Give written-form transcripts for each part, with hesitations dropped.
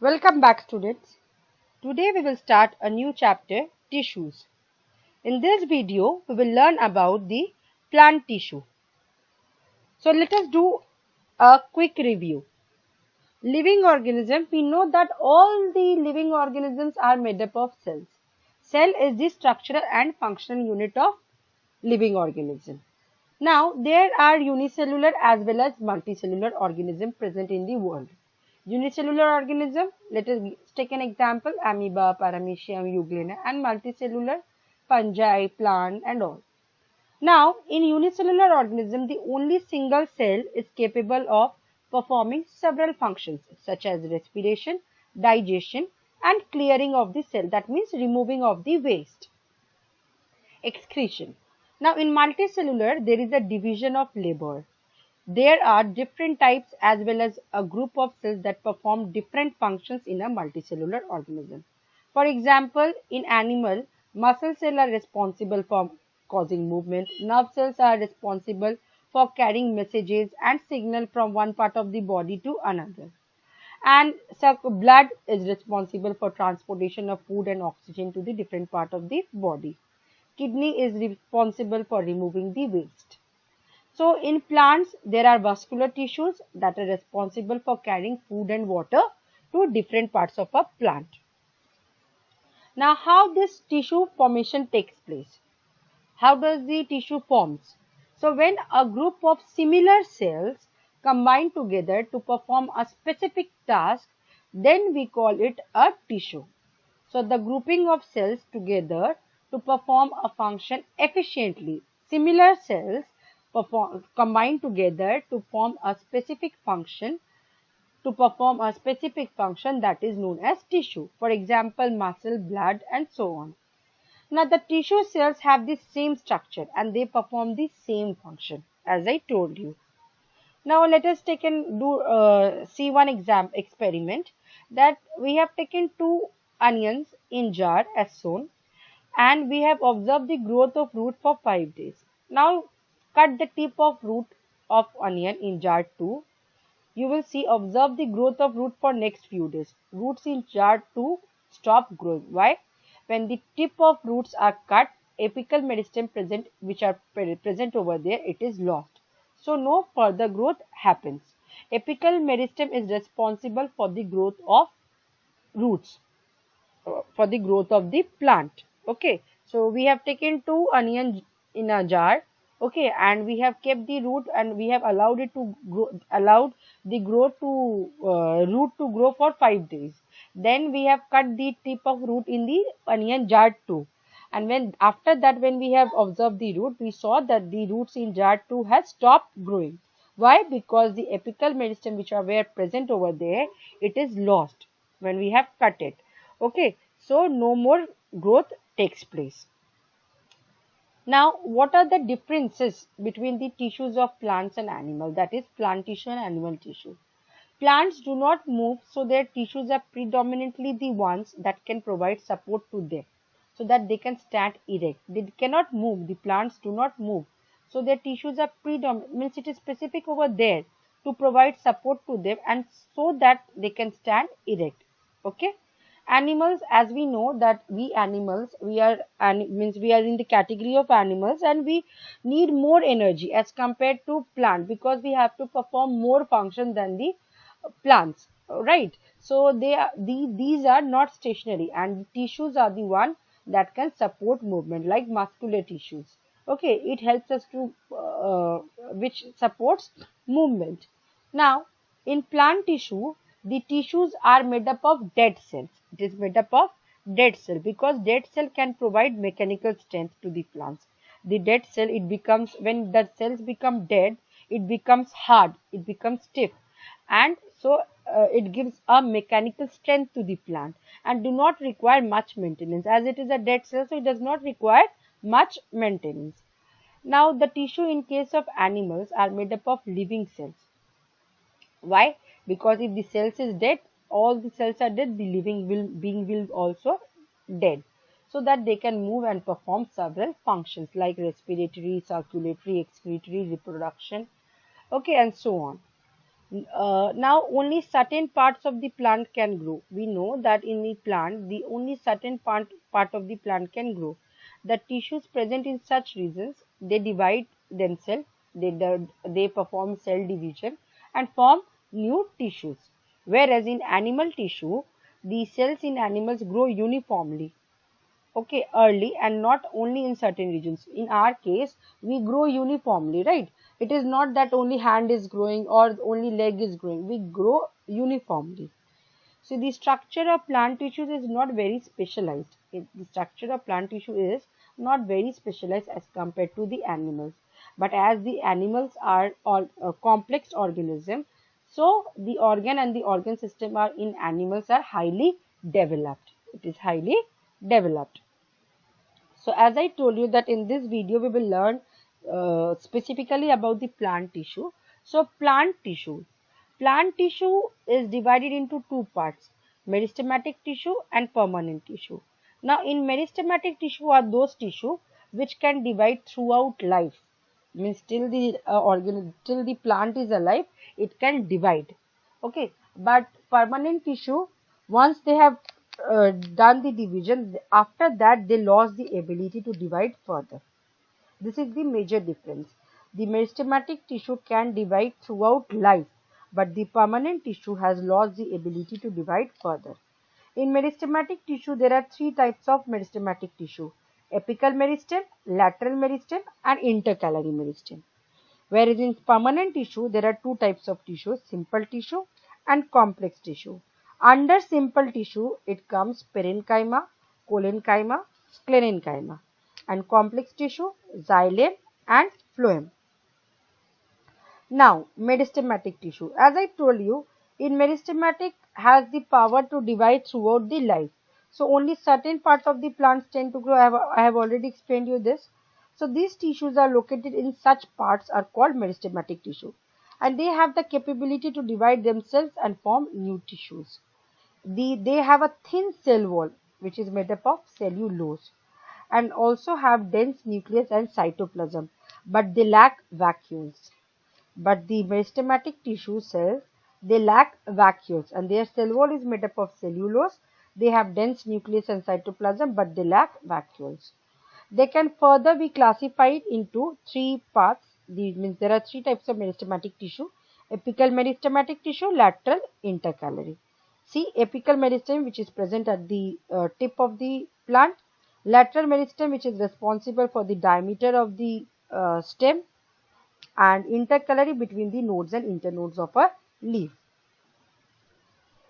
Welcome back, students. Today we will start a new chapter, tissues. In this video, we will learn about the plant tissue. So let us do a quick review. Living organism, we know that all the living organisms are made up of cells. Cell is the structural and functional unit of living organism. Now, there are unicellular as well as multicellular organisms present in the world. Unicellular organism, let us take an example, amoeba, paramecium, euglena, and multicellular, fungi, plant and all. Now, in unicellular organism, the only single cell is capable of performing several functions such as respiration, digestion and clearing of the cell, that means removing of the waste. Excretion. Now, in multicellular, there is a division of labor. There are different types as well as a group of cells that perform different functions in a multicellular organism. For example, in animal, muscle cells are responsible for causing movement, nerve cells are responsible for carrying messages and signal from one part of the body to another. And blood is responsible for transportation of food and oxygen to the different part of the body. Kidney is responsible for removing the waste. So, in plants, there are vascular tissues that are responsible for carrying food and water to different parts of a plant. Now, how this tissue formation takes place? How does the tissue forms? So, when a group of similar cells combine together to perform a specific task, then we call it a tissue. So, the grouping of cells together to perform a function efficiently. Similar cells combine together to form a specific function, that is known as tissue. For example, muscle, blood and so on. Now, the tissue cells have the same structure and they perform the same function as I told you. Now, let us take and see one experiment that we have taken 2 onions in jar as shown, and we have observed the growth of root for 5 days. Now, cut the tip of root of onion in jar 2. You will see, observe the growth of root for next few days. Roots in jar 2 stop growing. Why? When the tip of roots are cut, apical meristem which are present over there, it is lost. So, no further growth happens. Apical meristem is responsible for the growth of roots, for the growth of the plant. Okay, so we have taken 2 onions in a jar. Okay, and we have kept the root and we have allowed it to grow, root to grow for 5 days. Then we have cut the tip of root in the onion jar 2. And after that, when we have observed the root, we saw that the roots in jar 2 has stopped growing. Why? Because the apical meristem which were present over there, it is lost when we have cut it. Okay, so no more growth takes place. Now, what are the differences between the tissues of plants and animals, that is plant tissue and animal tissue? Plants do not move, so their tissues are predominantly the ones that can provide support to them, so that they can stand erect. They cannot move, the plants do not move, so their tissues are means it is specific over there to provide support to them and so that they can stand erect. Okay. Animals, as we know that we are in the category of animals and we need more energy as compared to plant, because we have to perform more function than the plants, right? So these are not stationary, and the tissues are the one that can support movement, like muscular tissues. Okay, it helps us to which supports movement. Now, in plant tissue, the tissues are made up of dead cells. It is made up of dead cell because dead cell can provide mechanical strength to the plants. The dead cell, it becomes, when the cells become dead, it becomes hard, it becomes stiff, and so it gives a mechanical strength to the plant and do not require much maintenance, as it is a dead cell, so it does not require much maintenance. Now, the tissue in case of animals are made up of living cells. Why? Because if the cells is dead, all the cells are dead, the being will also dead, so that they can move and perform several functions like respiratory, circulatory, excretory, reproduction, okay, and so on. Now only certain parts of the plant can grow. We know that in the plant, the only certain part of the plant can grow. The tissues present in such regions, they divide themselves, they perform cell division and form new tissues. Whereas in animal tissue, the cells in animals grow uniformly, okay, early, and not only in certain regions. In our case, we grow uniformly, right? It is not that only hand is growing or only leg is growing. We grow uniformly. So the structure of plant tissues is not very specialized. The structure of plant tissue is not very specialized as compared to the animals. But as the animals are all complex organism, so the organ and the organ system are in animals are highly developed. It is highly developed. So as I told you that in this video we will learn specifically about the plant tissue. So plant tissue is divided into two parts, meristematic tissue and permanent tissue. Now in meristematic tissue are those tissue which can divide throughout life, means till the till the plant is alive it can divide, okay. But permanent tissue, once they have done the division, after that they lost the ability to divide further. This is the major difference. The meristematic tissue can divide throughout life, but the permanent tissue has lost the ability to divide further. In meristematic tissue, there are three types of meristematic tissue: apical meristem, lateral meristem, and intercalary meristem. Whereas in permanent tissue, there are two types of tissue: simple tissue and complex tissue. Under simple tissue, it comes parenchyma, collenchyma, sclerenchyma, and complex tissue, xylem and phloem. Now, meristematic tissue. As I told you, in meristematic has the power to divide throughout the life. So, only certain parts of the plants tend to grow. I have already explained you this. So, these tissues are located in such parts are called meristematic tissue. And they have the capability to divide themselves and form new tissues. They have a thin cell wall which is made up of cellulose and also have dense nucleus and cytoplasm, but they lack vacuoles. But the meristematic tissue cells, they lack vacuoles and their cell wall is made up of cellulose. They have dense nucleus and cytoplasm, but they lack vacuoles. They can further be classified into three parts. These means there are three types of meristematic tissue: apical meristematic tissue, lateral, intercalary. See, apical meristem which is present at the tip of the plant, lateral meristem which is responsible for the diameter of the stem, and intercalary between the nodes and internodes of a leaf.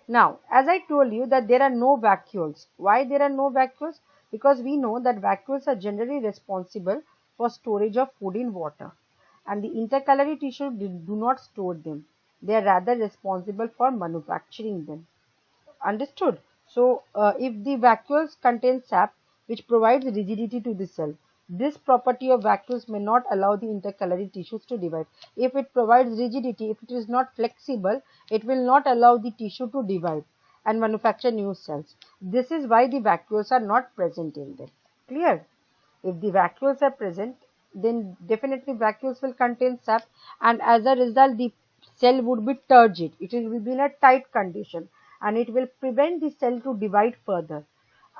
Now, as I told you that there are no vacuoles. Why there are no vacuoles? Because we know that vacuoles are generally responsible for storage of food in water, and the intercalary tissue do not store them. They are rather responsible for manufacturing them. Understood? So, if the vacuoles contain sap which provides rigidity to the cell, this property of vacuoles may not allow the intercalary tissues to divide. If it provides rigidity, if it is not flexible, it will not allow the tissue to divide and manufacture new cells. This is why the vacuoles are not present in them. Clear? If the vacuoles are present, then definitely vacuoles will contain sap, and as a result the cell would be turgid. It will be in a tight condition and it will prevent the cell to divide further,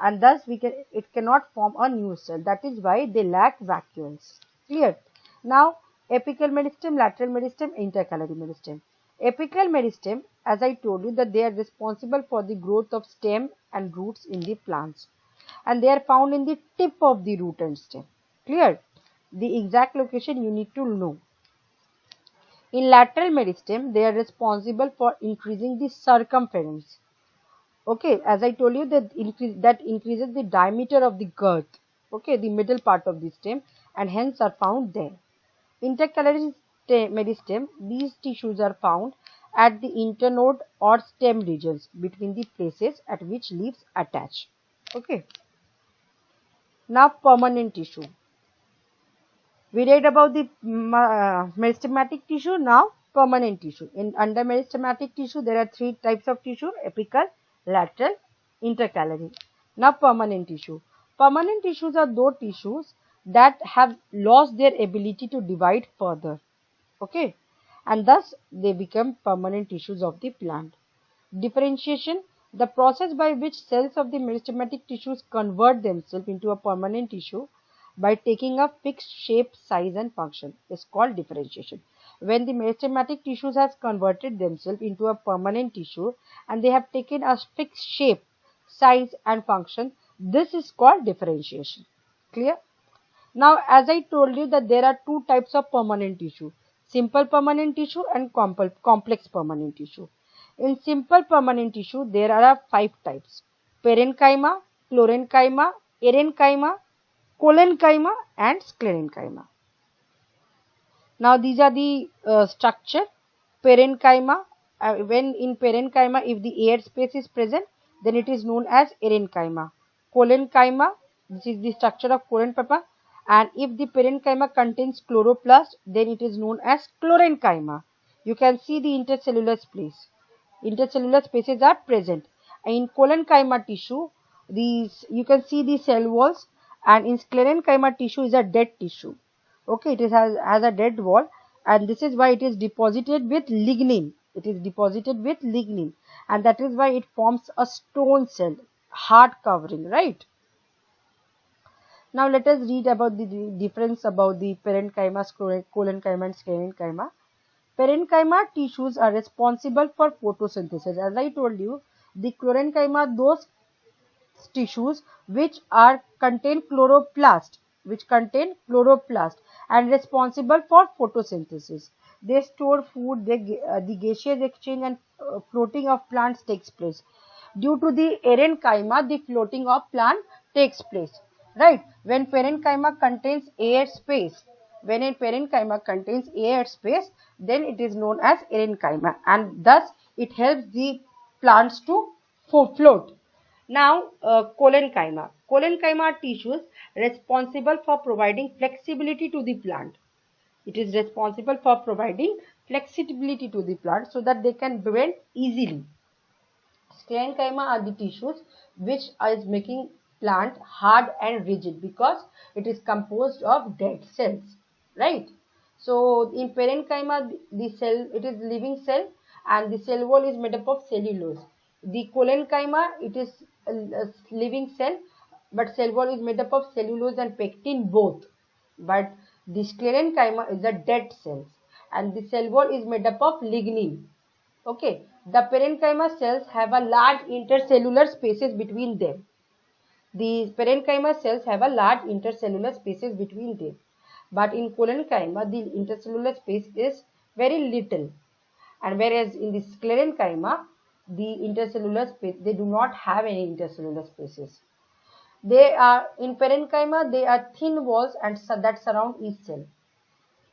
and thus it cannot form a new cell. That is why they lack vacuoles. Clear? Now, apical meristem, lateral meristem, intercalary meristem. Apical meristem, as I told you, that they are responsible for the growth of stem and roots in the plants, and they are found in the tip of the root and stem. Clear? The exact location you need to know. In lateral meristem, they are responsible for increasing the circumference. Okay, as I told you that increases the diameter of the girth, okay, the middle part of the stem, and hence are found there. Intercalary meristem, these tissues are found at the internode or stem regions between the places at which leaves attach. Okay. Now, permanent tissue. We read about the meristematic tissue. Now, permanent tissue. Under meristematic tissue, there are three types of tissue: apical, lateral, intercalary. Now, permanent tissue. Permanent tissues are those tissues that have lost their ability to divide further. Okay. and thus they become permanent tissues of the plant. Differentiation, the process by which cells of the meristematic tissues convert themselves into a permanent tissue by taking a fixed shape, size and function, is called differentiation. When the meristematic tissues has converted themselves into a permanent tissue and they have taken a fixed shape, size and function, this is called differentiation. Clear? Now, as I told you that there are two types of permanent tissue, simple permanent tissue and complex permanent tissue. In simple permanent tissue, there are 5 types: parenchyma, chlorenchyma, erenchyma, collenchyma and sclerenchyma. Now, these are the structure. Parenchyma, when in parenchyma, if the air space is present, then it is known as erenchyma. Collenchyma, this is the structure of parenchyma, and if the parenchyma contains chloroplast, then it is known as chlorenchyma. You can see the intercellular space. Intercellular spaces are present. In collenchyma tissue, these you can see the cell walls, and in sclerenchyma tissue is a dead tissue. Okay, it has a dead wall, and this is why it is deposited with lignin. It is deposited with lignin, and that is why it forms a stone cell, hard covering, right? Now let us read about the difference about the parenchyma, collenchyma and sclerenchyma. Parenchyma tissues are responsible for photosynthesis. As I told you, the chlorenchyma, those tissues which contain chloroplast, and responsible for photosynthesis. They store food, the gaseous exchange and floating of plants takes place. Due to the erenchyma, the floating of plant takes place. Right? When parenchyma contains air space, then it is known as erenchyma, and thus it helps the plants to float. Now, collenchyma. Collenchyma are tissues responsible for providing flexibility to the plant. It is responsible for providing flexibility to the plant so that they can bend easily. Sclerenchyma are the tissues which is making plant hard and rigid because it is composed of dead cells, right? So in parenchyma, the cell, it is living cell, and the cell wall is made up of cellulose. The collenchyma, it is a living cell, but cell wall is made up of cellulose and pectin both. But the sclerenchyma is a dead cells, and the cell wall is made up of lignin. Okay, the parenchyma cells have a large intercellular spaces between them. The parenchyma cells have a large intercellular spaces between them. But in collenchyma, the intercellular space is very little. And whereas in the sclerenchyma, the intercellular space, they do not have any intercellular spaces. They are, in parenchyma, they are thin walls and that surround each cell.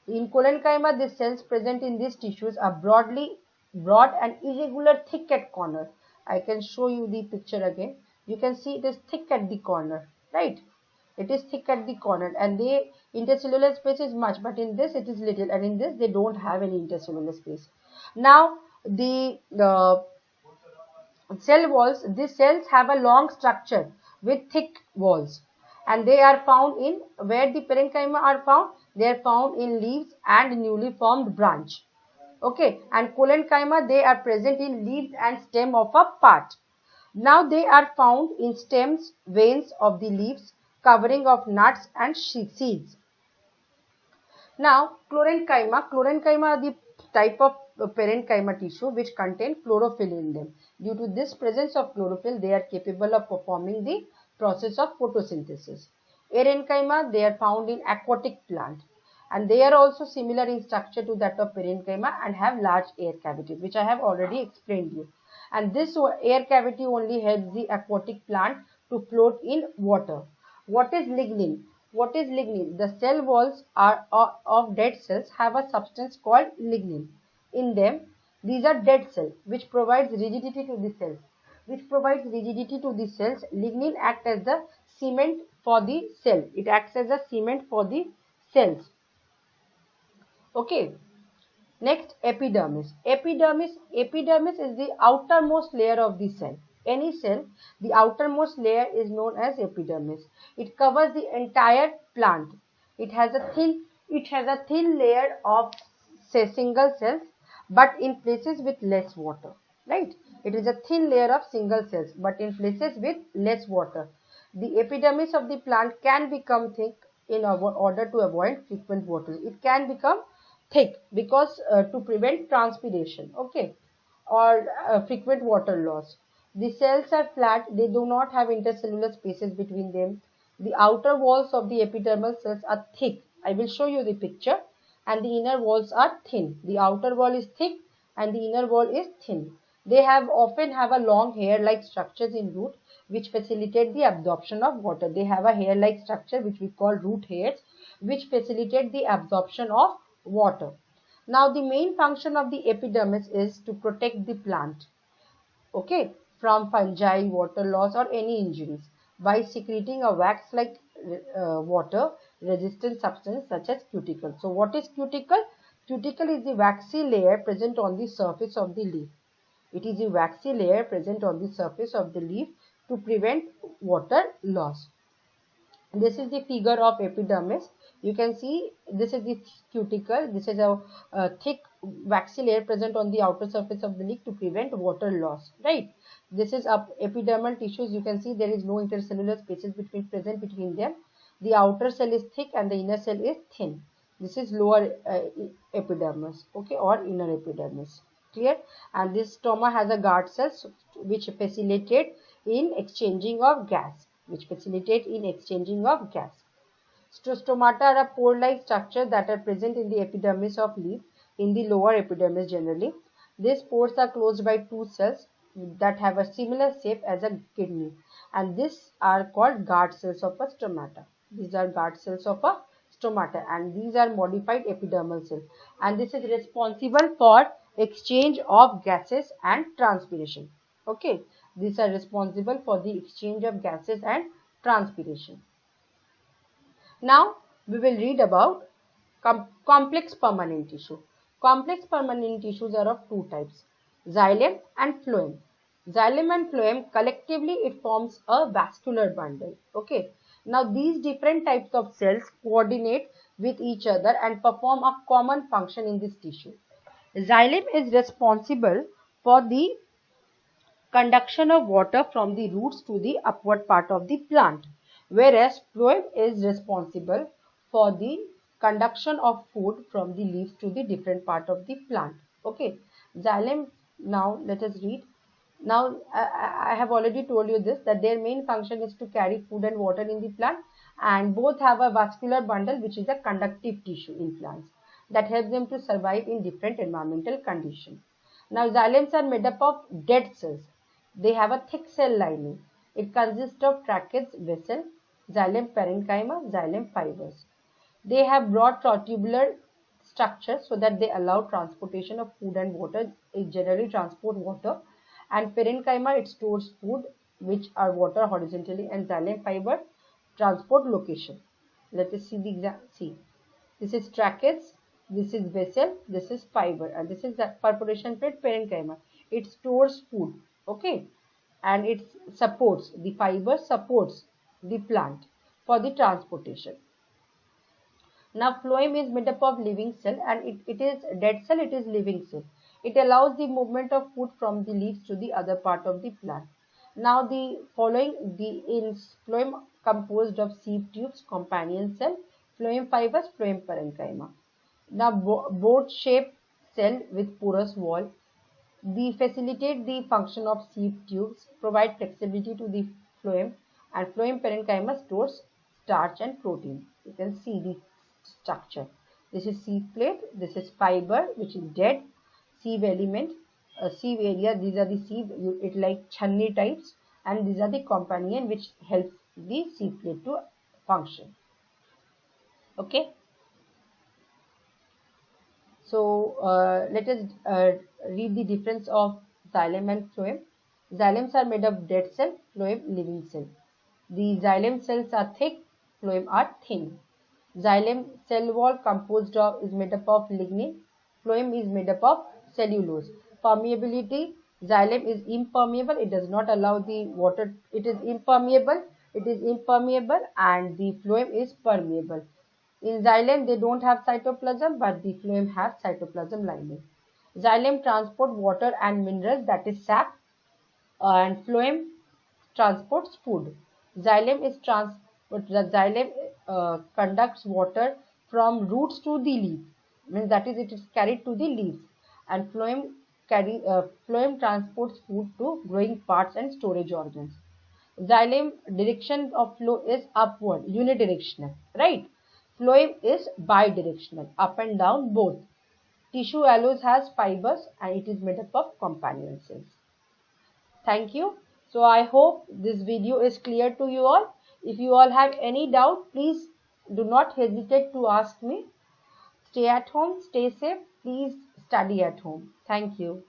In collenchyma, the cells present in these tissues are broad and irregular, thick at corner. I can show you the picture again. You can see it is thick at the corner, right? It is thick at the corner, and the intercellular space is much, but in this it is little, and in this they don't have any intercellular space. Now the cell walls, these cells have a long structure with thick walls, and they are found in where the parenchyma are found. They are found in leaves and newly formed branch. Okay, and collenchyma, they are present in leaves and stem of a part. Now they are found in stems, veins of the leaves, covering of nuts and seeds. Now chlorenchyma are the type of parenchyma tissue which contain chlorophyll in them. Due to this presence of chlorophyll, they are capable of performing the process of photosynthesis. Erenchyma, they are found in aquatic plant, and they are also similar in structure to that of parenchyma and have large air cavities, which I have already explained you. And this air cavity only helps the aquatic plant to float in water. What is lignin? What is lignin? The cell walls of dead cells have a substance called lignin. In them, these are dead cells which provides rigidity to the cells. Lignin acts as the cement for the cell. It acts as a cement for the cells. Okay. Next, epidermis. Epidermis is the outermost layer of the cell. Any cell, the outermost layer is known as epidermis. It covers the entire plant. It has a thin layer of say single cells, but in places with less water, right? It is a thin layer of single cells, but in places with less water. The epidermis of the plant can become thick in order to avoid frequent water. It can become thick because to prevent transpiration, okay, or frequent water loss. The cells are flat, they do not have intercellular spaces between them. The outer walls of the epidermal cells are thick. I will show you the picture. And the inner walls are thin. The outer wall is thick and the inner wall is thin. They often have a long hair-like structures in root which facilitate the absorption of water. They have a hair-like structure which we call root hairs, which facilitate the absorption of water. Now the main function of the epidermis is to protect the plant, okay, from fungi, water loss or any injuries by secreting a wax-like water resistant substance such as cuticle. So what is cuticle? Cuticle is the waxy layer present on the surface of the leaf. It is a waxy layer present on the surface of the leaf to prevent water loss. This is the figure of epidermis. You can see this is the cuticle. This is a thick waxy layer present on the outer surface of the leaf to prevent water loss, right? This is epidermal tissues. You can see there is no intercellular spaces present between them. The outer cell is thick and the inner cell is thin. This is lower epidermis, okay, or inner epidermis. Clear? And this stoma has a guard cells which facilitate in exchanging of gas. Stomata are a pore-like structure that are present in the epidermis of leaf, in the lower epidermis generally. These pores are closed by two cells that have a similar shape as a kidney, and these are called guard cells of a stomata. These are guard cells of a stomata, and these are modified epidermal cells, and this is responsible for exchange of gases and transpiration. Okay, these are responsible for the exchange of gases and transpiration. Now we will read about complex permanent tissue. Complex permanent tissues are of two types, xylem and phloem. Xylem and phloem, collectively it forms a vascular bundle. Okay. Now these different types of cells coordinate with each other and perform a common function in this tissue. Xylem is responsible for the conduction of water from the roots to the upward part of the plant, whereas phloem is responsible for the conduction of food from the leaves to the different part of the plant. Okay, xylem, now let us read. Now I have already told you this, that their main function is to carry food and water in the plant, and both have a vascular bundle which is a conductive tissue in plants that helps them to survive in different environmental conditions. Now xylems are made up of dead cells. They have a thick cell lining. It consists of tracheids, vessel, xylem parenchyma, xylem fibers. They have broad tubular structure so that they allow transportation of food and water. It generally transport water, and parenchyma, it stores food which are water horizontally, and xylem fiber transport location. Let us see the example. See, this is tracheids, this is vessel, this is fiber, and this is the perforation plate parenchyma. It stores food, okay, and it supports, the fiber supports the plant for the transportation. Now phloem is made up of living cell, and it is dead cell, it is living cell. It allows the movement of food from the leaves to the other part of the plant. Now the following, in phloem composed of sieve tubes, companion cell, phloem fibers, phloem parenchyma. Now boat-shaped cell with porous wall. They facilitate the function of sieve tubes, provide flexibility to the phloem, and phloem parenchyma stores starch and protein. You can see the structure. This is sieve plate, this is fiber which is dead, sieve element, sieve area, these are the sieve, it like chunni types, and these are the companion which helps the sieve plate to function. Okay. So let us read the difference of xylem and phloem. Xylems are made of dead cell, phloem living cell. The xylem cells are thick, phloem are thin. Xylem cell wall composed of is made up of lignin, phloem is made up of cellulose. Permeability, xylem is impermeable, it does not allow the water, it is impermeable, and the phloem is permeable. In xylem, they don't have cytoplasm, but the phloem has cytoplasm lining. Xylem transport water and minerals, that is sap, and phloem transports food. Xylem is the xylem conducts water from roots to the leaves, means that is it is carried to the leaves, and phloem transports food to growing parts and storage organs. Xylem direction of flow is upward, unidirectional, right? Phloem is bidirectional, up and down both. Tissue alloys has fibers and it is made up of companion cells. Thank you. So I hope this video is clear to you all. If you all have any doubt, please do not hesitate to ask me. Stay at home, stay safe. Please study at home. Thank you.